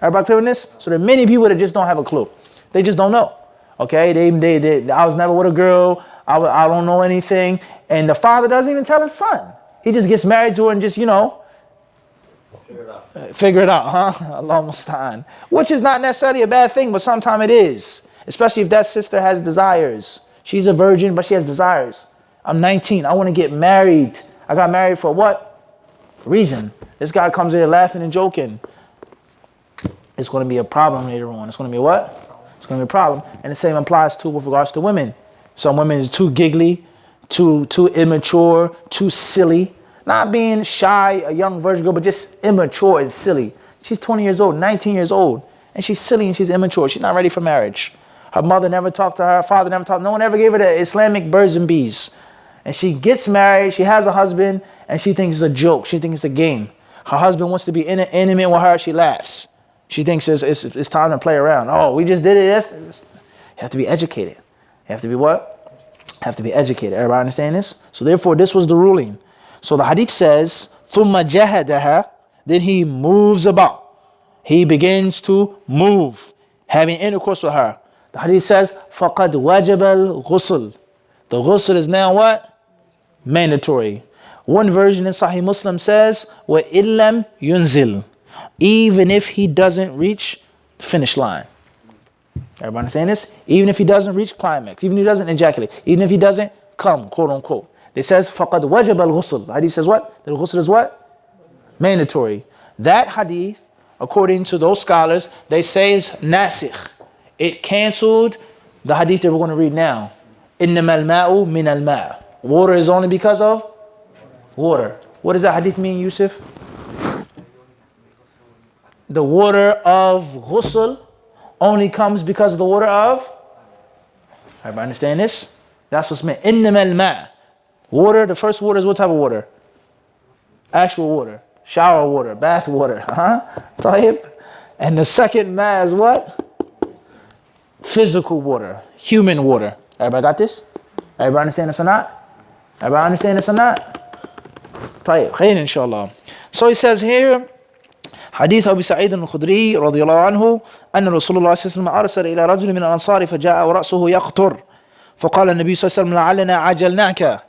Everybody clear on this? So there are many people that just don't have a clue. They just don't know. Okay, I was never with a girl, I don't know anything, and the father doesn't even tell his son. He just gets married to her and just, Figure it out, huh? Allah musta'an. Which is not necessarily a bad thing, but sometimes it is. Especially if that sister has desires. She's a virgin, but she has desires. I'm 19. I want to get married. I got married for what reason? This guy comes here laughing and joking. It's going to be a problem later on. It's going to be what? It's going to be a problem. And the same applies too with regards to women. Some women are too giggly, too immature, too silly. Not being shy, a young virgin girl, but just immature and silly. She's 20 years old, 19 years old, and she's silly and she's immature. She's not ready for marriage. Her mother never talked to her, her father never talked. No one ever gave her the Islamic birds and bees. And she gets married, she has a husband, and she thinks it's a joke. She thinks it's a game. Her husband wants to be intimate with her, she laughs. She thinks it's time to play around. Oh, we just did it. You have to be educated. You have to be what? Have to be educated. Everybody understand this? So therefore, this was the ruling. So the hadith says, ثُمَّ جَهَدَهَا, then he moves about. He begins to move, having intercourse with her. The hadith says, فَقَدْ وَجَبَ الْغُسْلِ. The ghusl is now what? Mandatory. One version in Sahih Muslim says, وَإِلَّمْ يُنزِلْ, even if he doesn't reach the finish line. Everybody understand this? Even if he doesn't reach climax, even if he doesn't ejaculate, even if he doesn't come, quote unquote. It says, فَقَدْ وَجَبَ الْغُسْلِ. The hadith says what? The ghusl is what? Mandatory. That hadith, according to those scholars, they say is nasikh. It canceled the hadith that we're going to read now. إِنَّمَا الْمَاءُ مِنَ الْمَاءِ. Water is only because of water. What does that hadith mean, Yusuf? The water of ghusl only comes because of the water of? Everybody understand this? That's what's meant. إِنَّمَا الْمَاءِ. Water, the first water is what type of water? Actual water. Shower water, bath water. Tayyib. And the second ma is what? Physical water. Human water. Everybody got this? Everybody understand this or not? Everybody understand this or not? Tayyib. Khair inshallah. So he says here, حديث أبي سعيد الخدري رضي الله عنه أن رسول الله صلى الله عليه وسلم أرسل إلى رجل من الأنصار فجاء ورأسه يقطر فقال النبي صلى الله عليه وسلم لعلنا عجلناك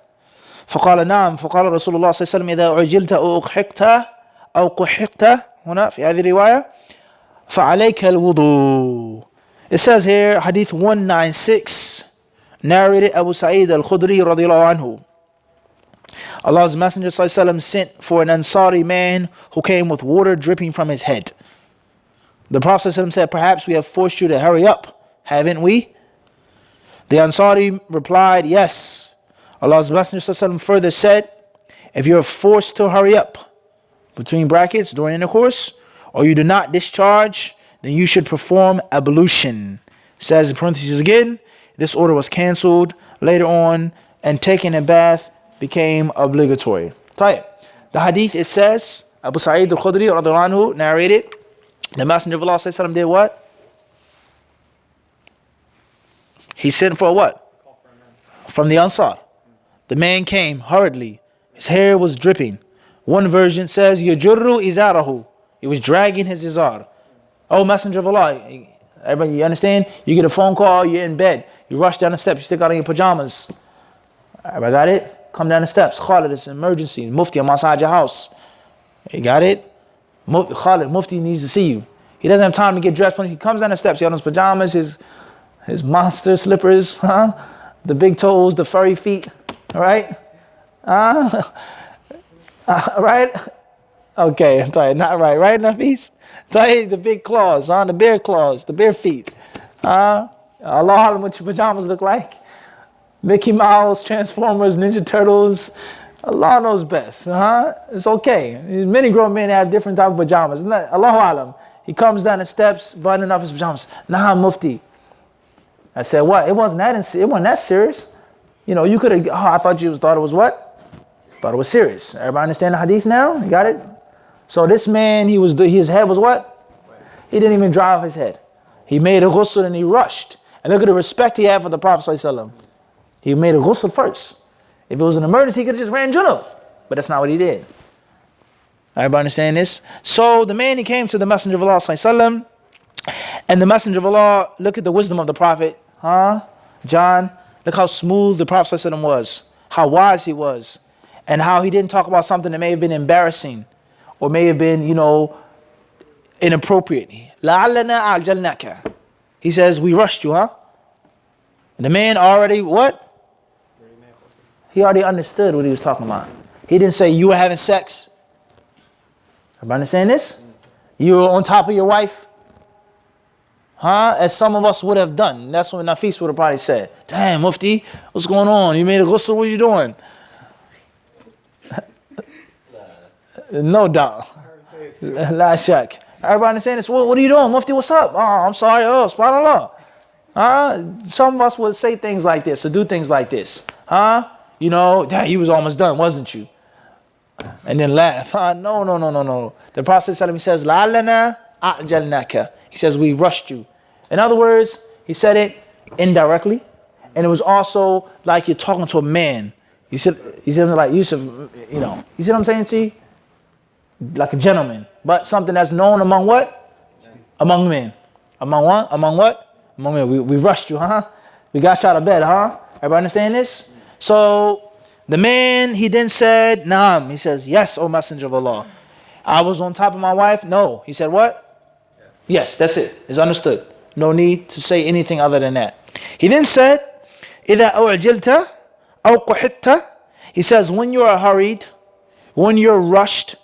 فقال نعم فقال رسول الله صلى الله عليه وسلم إذا عجلت أو أقحقت أو قحقت هنا في هذه الرواية فعليك الوضوء. It says here hadith 196 narrated Abu Sa'id al-Khudri radiyallahu anhu. Allah's Messenger ﷺ sent for an Ansari man who came with water dripping from his head. The Prophet ﷺ said, perhaps we have forced you to hurry up, haven't we? The Ansari replied, yes. Allah's Messenger ﷺ further said, if you're forced to hurry up, between brackets, during intercourse, or you do not discharge, then you should perform ablution. It says in parentheses again, this order was cancelled later on, and taking a bath became obligatory. The hadith, it says, Abu Sa'id al-Khudri radhiyallahu anhu narrated, the Messenger of Allah ﷺ did what? He sent for what? from the Ansar. The man came hurriedly. His hair was dripping. One version says, Yajurru izarahu. He was dragging his izar. Oh, Messenger of Allah. Everybody, you understand? You get a phone call, you're in bed. You rush down the steps, you stick out in your pajamas. Everybody got it? Come down the steps. Khalid, it's an emergency. Mufti, I'm outside your house. You got it? Khalid, Mufti needs to see you. He doesn't have time to get dressed. When he comes down the steps, he has his pajamas, his monster slippers, the big toes, the furry feet, all right? Right? Okay, not right, right, Nafis? The big claws, the bear claws, the bear feet. Allah, what your pajamas look like? Mickey Mouse, Transformers, Ninja Turtles. Allah knows best. It's okay. Many grown men have different type of pajamas. Allahu Alam. He comes down the steps, buttoning up his pajamas. Nah, Mufti. I said, what? It wasn't that serious. You know, you could have. I thought you thought it was what? Thought it was serious. Everybody understand the hadith now? You got it? So this man, his head was what? He didn't even dry off his head. He made a ghusl and he rushed. And look at the respect he had for the Prophet ﷺ. He made a ghusl first. If it was an emergency, he could have just ran junub. But that's not what he did. Everybody understand this? So the man, he came to the Messenger of Allah ﷺ, and the Messenger of Allah, look at the wisdom of the Prophet. John, look how smooth the Prophet ﷺ was. How wise he was. And how he didn't talk about something that may have been embarrassing. Or may have been, inappropriate. لَعَلَّنَا أَعْجَلْنَاكَ. He says, we rushed you, And the man already, what? He already understood what he was talking about. He didn't say, you were having sex. Everybody understand this? You were on top of your wife. As some of us would have done. That's what Nafis would have probably said. Damn, Mufti, what's going on? You made a ghusl, what are you doing? No doubt. La shak. Everybody understand this? What are you doing? Mufti, what's up? Oh, I'm sorry. Oh, subhanAllah. Some of us would say things like this or do things like this. Damn, you was almost done, wasn't you? And then laugh. No. The Prophet says, La'allana a'jalnaka. He says, we rushed you. In other words, he said it indirectly. And it was also like you're talking to a man. You see like Yusuf, you see what I'm saying to you? Like a gentleman, but something that's known among what? Among men. Among what? Among what? Among men. We rushed you, We got you out of bed, Everybody understand this? So the man, he then said, Naam. He says, yes, O Messenger of Allah. I was on top of my wife? No. He said, what? Yes, that's it. It's understood. No need to say anything other than that. He then said, إِذَا أُعْجِلْتَ أَوْ قُحِطْتَ. He says, when you are hurried, when you're rushed,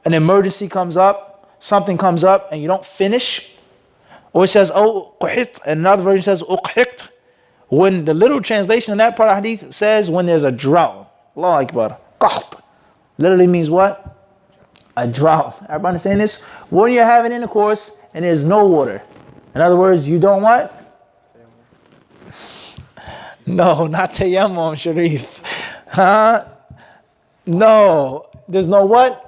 an emergency comes up, something comes up, and you don't finish. Or it says, oh, quhit. Another version says, uqhiqt. When the literal translation of that part of hadith says, when there's a drought. Allahu Akbar. Qaht. Literally means what? A drought. Everybody understand this? When you're having intercourse and there's no water. In other words, you don't what? No, not tayammum, Sharif. No. There's no what?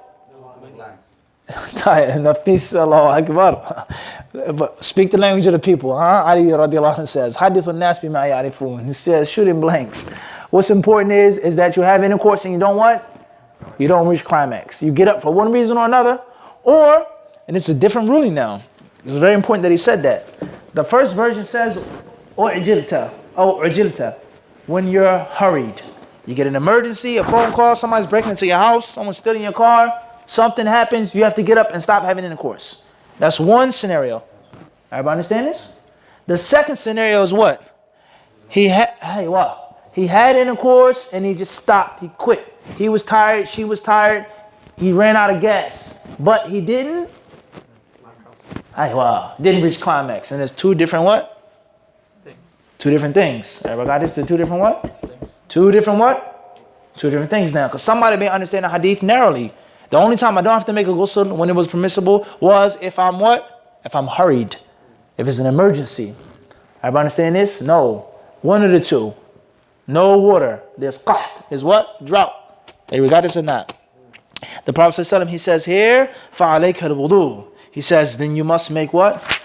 But speak the language of the people. Ali radiallahu anh says, hadithun nas bima ya'rifun. He says, shooting blanks. What's important is that you have intercourse and you don't what? You don't reach climax. You get up for one reason or another, and it's a different ruling now. It's very important that he said that. The first version says, ujilta, when you're hurried. You get an emergency, a phone call, somebody's breaking into your house, someone's stealing your car. Something happens, you have to get up and stop having intercourse. That's one scenario. Everybody understand this? The second scenario is what? He had intercourse and he just stopped. He quit. He was tired. She was tired. He ran out of gas. But he didn't? Didn't reach climax. And there's two different what? Two different things. Everybody got this? The two different what? Two different what? Two different things now. Because somebody may understand the hadith narrowly. The only time I don't have to make a ghusl when it was permissible was if I'm what? If I'm hurried. If it's an emergency. Everybody understand this? No. One of the two. No water. There's qaht. Is what? Drought. Hey, we got this or not? The Prophet ﷺ, he says here, فَعَلَيْكَ الْوُضُوء. He says, then you must make what?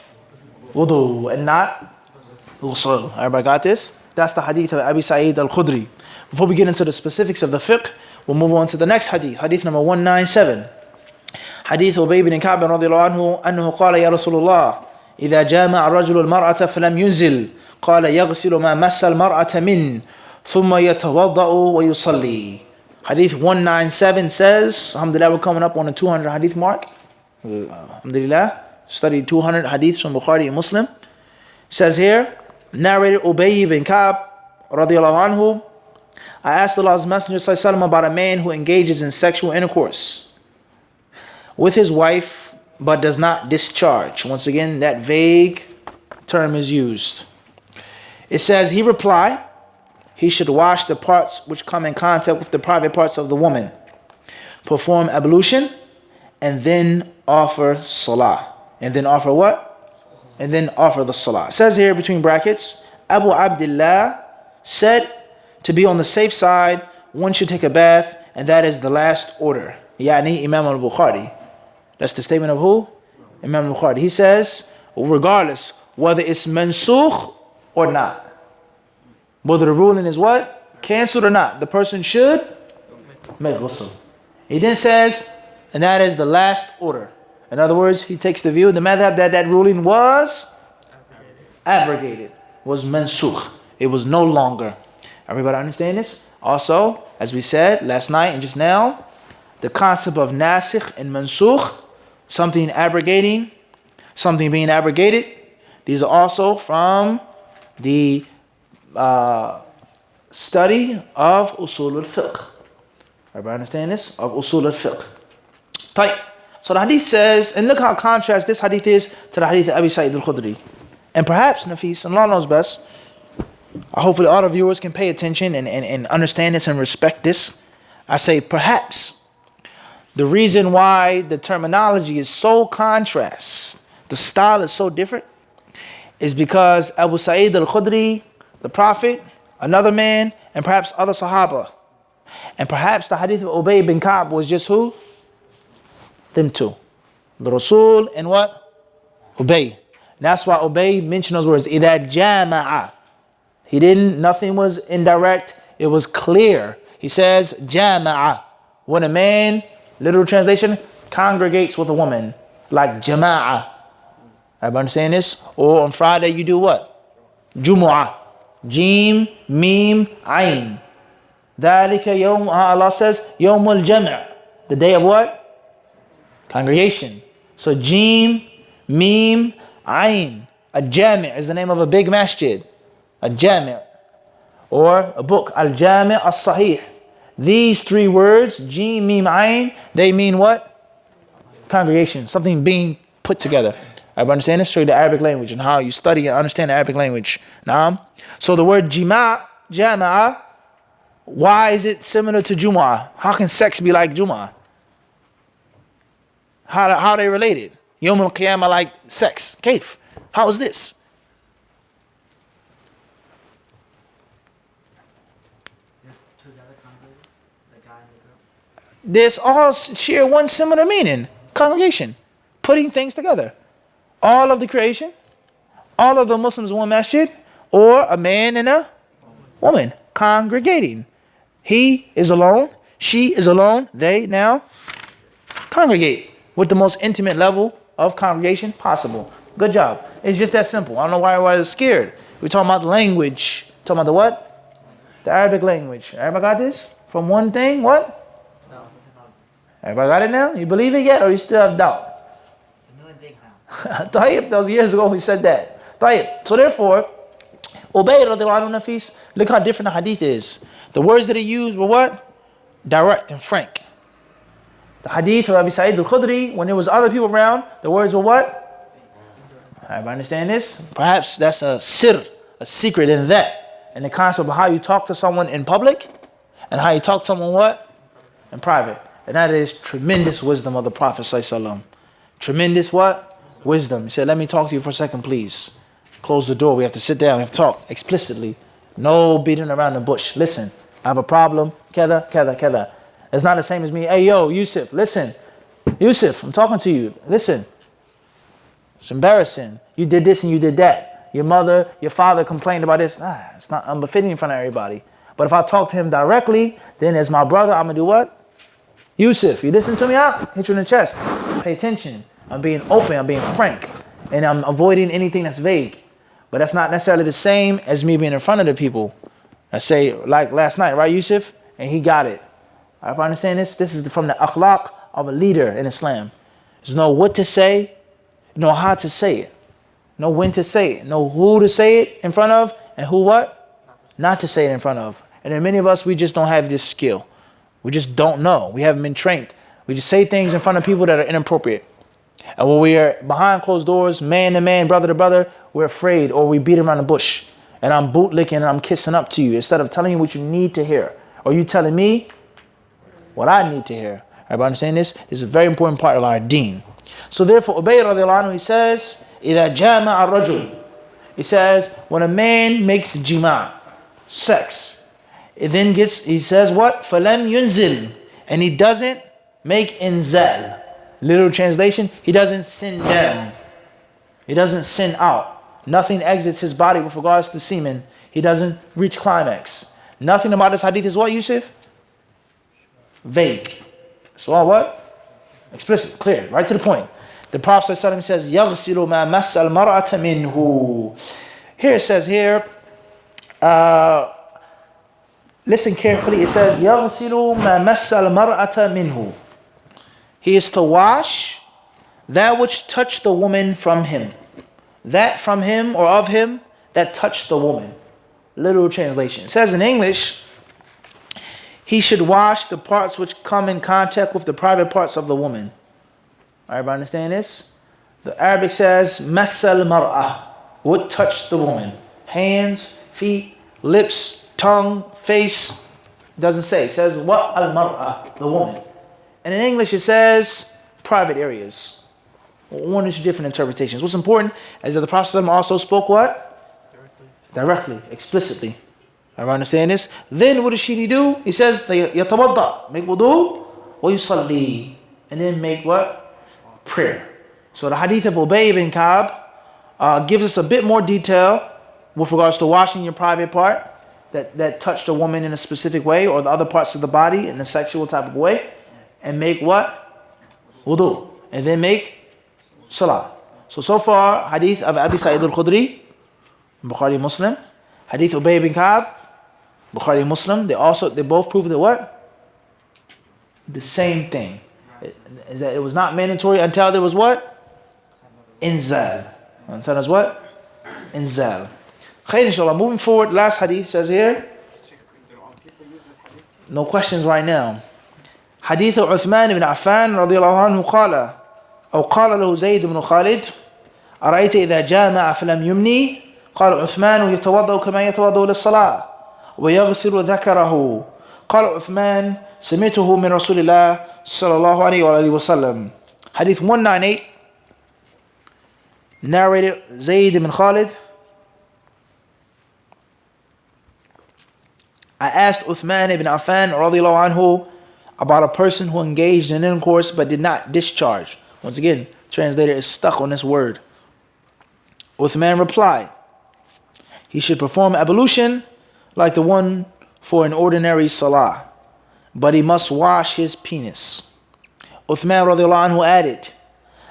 Wudu and not ghusl. Everybody got this? That's the hadith of Abi Sa'id al-Khudri. Before we get into the specifics of the fiqh, we'll move on to the next hadith. Hadith number 197. حديث أبي بن كعب رضي الله عنه أنه قال يا رسول الله إذا جامع الرجل المرأة فلم ينزل قال يغسل ما مس المرأة من ثم يتوضأ ويصلي. Hadith 197 says, alhamdulillah, we're coming up on the 200 hadith mark. Alhamdulillah, studied 200 hadiths from Bukhari and Muslim. It says here, narrated Ubay bin Ka'b radiallahu anhu, I asked Allah's Messenger sallallahu alaihi wasallam about a man who engages in sexual intercourse with his wife but does not discharge. Once again, that vague term is used. It says, he replied, he should wash the parts which come in contact with the private parts of the woman, perform ablution, and then offer salah. And then offer what? And then offer the salah. It says here between brackets, Abu Abdullah said, to be on the safe side, one should take a bath, and that is the last order. Yani Imam al-Bukhari. That's the statement of who? Imam al-Bukhari. He says, regardless whether it's mansukh or not, whether the ruling is what? Cancelled or not, the person should make ghusl. He then says, and that is the last order. In other words, he takes the view, the madhab, that ruling was abrogated, was mansukh. It was no longer. Everybody understand this? Also, as we said last night and just now, the concept of nasikh and mansukh, something abrogating, something being abrogated, these are also from the study of usul al-fiqh. Everybody understand this? Of usul al-fiqh. Right. So the hadith says, and look how contrast this hadith is to the hadith of Abi Sa'id al-Khudri. And perhaps, Nafis, and Allah knows best, hopefully all the viewers can pay attention and understand this and respect this. I say perhaps the reason why the terminology is so contrast, the style is so different, is because Abu Sa'id al-Khudri, the Prophet, another man, and perhaps other Sahaba. And perhaps the hadith of Ubay bin Ka'b was just who? Them two. The Rasul and what? Ubay. And that's why Ubay mentioned those words. إِذَا جَامَعَ. He didn't, nothing was indirect. It was clear. He says, جَامَعَ. When a man, literal translation, congregates with a woman. Like jama'ah. Everybody understand this? Or on Friday you do what? Jumu'ah. Jim, Mim, Ayn. ذَلِكَ يَوْمُ, Allah says, يَوْمُ الْجَمْعِ. The day of what? Congregation. So Jim, Mim, Ayn. A jami' is the name of a big masjid. A jami'. Or a book. Al-Jami' as-Sahih. These three words, Jim, Mim, Ayn, they mean what? Congregation. Something being put together. Everybody understand this? Show you the Arabic language and how you study and understand the Arabic language. Now, so the word jama'a, why is it similar to Jumu'ah? How can sex be like Jumu'ah? How are they related? Yawm al-Qiyamah like sex. Kaif. How is this? This all share one similar meaning. Congregation. Putting things together. All of the creation, all of the Muslims in one masjid, or a man and a woman congregating. He is alone, she is alone, they now congregate with the most intimate level of congregation possible. Good job. It's just that simple. I don't know why everybody's scared. We're talking about the language. Talking about the what? The Arabic language. Everybody got this? From one thing, what? Everybody got it now? You believe it yet, or you still have doubt? Tayyib, that was years ago we said that. Tayyib. So therefore, Ubay radiallahu anhu Nafis, look how different the hadith is. The words that he used were what? Direct and frank. The hadith of Abi Sa'id al-Khudri, when there was other people around, the words were what? Everybody understand this? Perhaps that's a sir, a secret in that. And the concept of how you talk to someone in public and how you talk to someone what? In private. And that is tremendous wisdom of the Prophet sallallahu alaihi wasallam. Tremendous what? Wisdom. He said, let me talk to you for a second, please. Close the door. We have to sit down. We have to talk explicitly. No beating around the bush. Listen, I have a problem. Kada, kada, kada. It's not the same as me. Hey, yo, Yusuf, listen. Yusuf, I'm talking to you. Listen. It's embarrassing. You did this and you did that. your mother, your father complained about this. It's not unbefitting in front of everybody. But if I talk to him directly, then as my brother, I'm going to do what? Yusuf, you listen to me out? Hit you in the chest. Pay attention. I'm being open. I'm being frank. And I'm avoiding anything that's vague. But that's not necessarily the same as me being in front of the people. I say, like last night, right, Yusuf? And he got it. If I understand this, this is from the akhlaq of a leader in Islam. There's know what to say, know how to say it, know when to say it, know who to say it in front of, and who what? Not to say it in front of. And then many of us, we just don't have this skill. We just don't know. We haven't been trained. We just say things in front of people that are inappropriate. And when we are behind closed doors, man to man, brother to brother, we're afraid, or we beat around the bush. And I'm bootlicking and I'm kissing up to you instead of telling you what you need to hear. Or you telling me what I need to hear. Everybody understand this? This is a very important part of our deen. So therefore, Ubay radiallahu anhu, he says, إِذَا جَامَعَ الرَّجُلُ. He says, when a man makes jima, sex, it then gets, he says what? فَلَمْ يُنزِلْ. And he doesn't make inzal. Literal translation, he doesn't send down. He doesn't send out. Nothing exits his body with regards to semen. He doesn't reach climax. Nothing about this hadith is what, Yusuf? Vague. So all what? Explicit, clear, right to the point. The Prophet ﷺ says, يَغْسِلُ مَا مَسَّ الْمَرْأَةَ مِنْهُ. Here it says here, listen carefully, it says, يَغْسِلُ مَا مَسَّ الْمَرْأَةَ مِنْهُ. He is to wash that which touched the woman from him. That from him or of him that touched the woman. Literal translation. It says in English, he should wash the parts which come in contact with the private parts of the woman. Everybody understand this? The Arabic says, Masal mar'ah, what touched the woman? Hands, feet, lips, tongue, face. It doesn't say. It says, what al mar'ah, the woman. And in English it says, private areas. One or two different interpretations. What's important is that the Prophet also spoke what? Directly, explicitly. Everyone understand this? Then what does she do? He says, يَتَوَضَّأ, make wudu, وَيُصَلِّي, and then make what? Prayer. So the hadith of Ubay ibn Ka'b gives us a bit more detail with regards to washing your private part that touched a woman in a specific way, or the other parts of the body in a sexual type of way, and make what? Wudu. And then make salah. So far, hadith of Abi Sa'id al-Khudri, Bukhari Muslim. Hadith Ubay ibn Ka'b, Bukhari Muslim. They both prove that what? The same thing. Is that it was not mandatory until there was what? Inzal. Until there was what? Inzal. Khair, inshallah. Moving forward, last hadith says here. No questions right now. Hadith of Uthman ibn Affan radiyallahu anhu qala. أو قال له زيد بن خالد أرأيت إذا جامع فلم يمني قال عثمان يتوضأ كما يتوضأ للصلاة ويغسل ذكره قال عثمان سمعته من رسول الله صلى الله عليه وآله وسلم. Hadith 198, narrated Zayd ibn Khalid. I asked Uthman ibn Affan radiyallahu anhu about a person who engaged in intercourse but did not discharge. Once again, translator is stuck on this word. Uthman replied, he should perform ablution like the one for an ordinary salah, but he must wash his penis. Uthman radiallahu anhu added,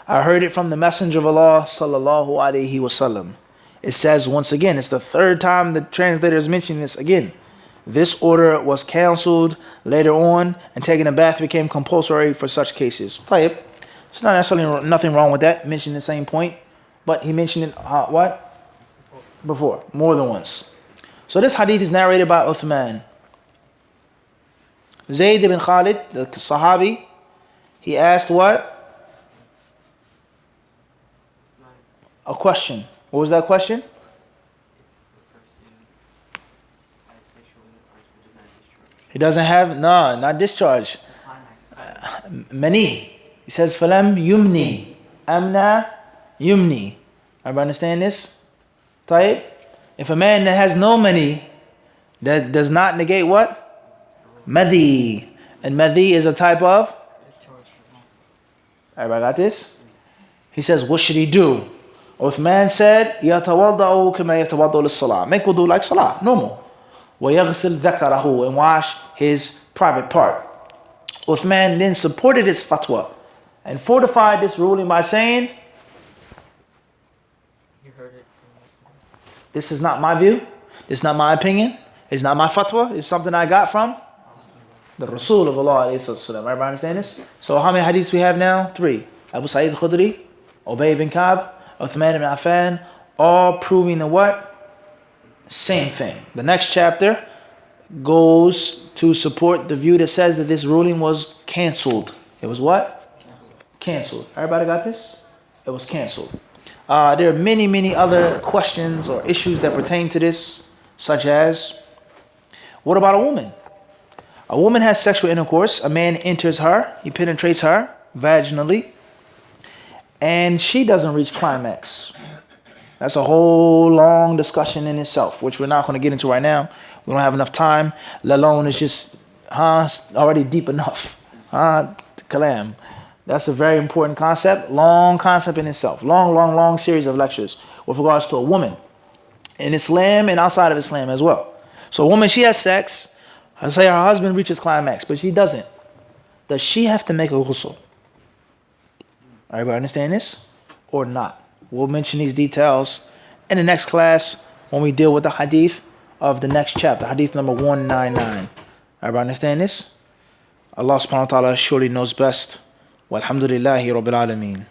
I heard it from the Messenger of Allah sallallahu alayhi wasallam. It says once again, it's the third time the translator is mentioning this again. This order was cancelled later on, and taking a bath became compulsory for such cases. Tayyib. It's not necessarily nothing wrong with that, mentioning the same point, but he mentioned it what? Before, more than once. So this hadith is narrated by Uthman. Zayd ibn Khalid, the Sahabi, he asked what? A question. What was that question? He doesn't have, no, not discharge. Mani. He says, Falam yumni. Amna yumni. Everybody understand this? Tayyib? If a man that has no mani, that does not negate what? Madhi. And madhi is a type of? Everybody got this? He says, what should he do? Uthman said, يَتَوَضَّأُ كَمَا يَتَوَضَّأُ لِلصَّلَاةِ. Make wudu like salah, normal. وَيَغْسِلْ ذَكَرَهُ. And wash his private part. Uthman then supported his fatwa and fortified this ruling by saying, You heard it. this is not my view, this is not my opinion, it's not my fatwa, it's something I got from the Rasul of Allah. Everybody understand this? So how many hadiths we have now? 3. Abu Sa'id al-Khudri, Ubay ibn Ka'b, Uthman ibn Affan, all proving the what? Same thing. The next chapter goes to support the view that says that this ruling was canceled. It was what? Canceled. Everybody got this? It was canceled. There are many, many other questions or issues that pertain to this, such as, what about a woman? A woman has sexual intercourse. A man enters her. He penetrates her vaginally. And she doesn't reach climax. That's a whole long discussion in itself, which we're not going to get into right now. We don't have enough time. Let alone it's just already deep enough. Kalam. That's a very important concept. Long concept in itself. Long series of lectures with regards to a woman in Islam and outside of Islam as well. So a woman, she has sex. I say her husband reaches climax, but she doesn't. Does she have to make a ghusl? Everybody understand this? Or not? We'll mention these details in the next class when we deal with the hadith of the next chapter, hadith number 199. Everybody understand this? Allah subhanahu wa ta'ala surely knows best. Walhamdulillahi rabbil alameen.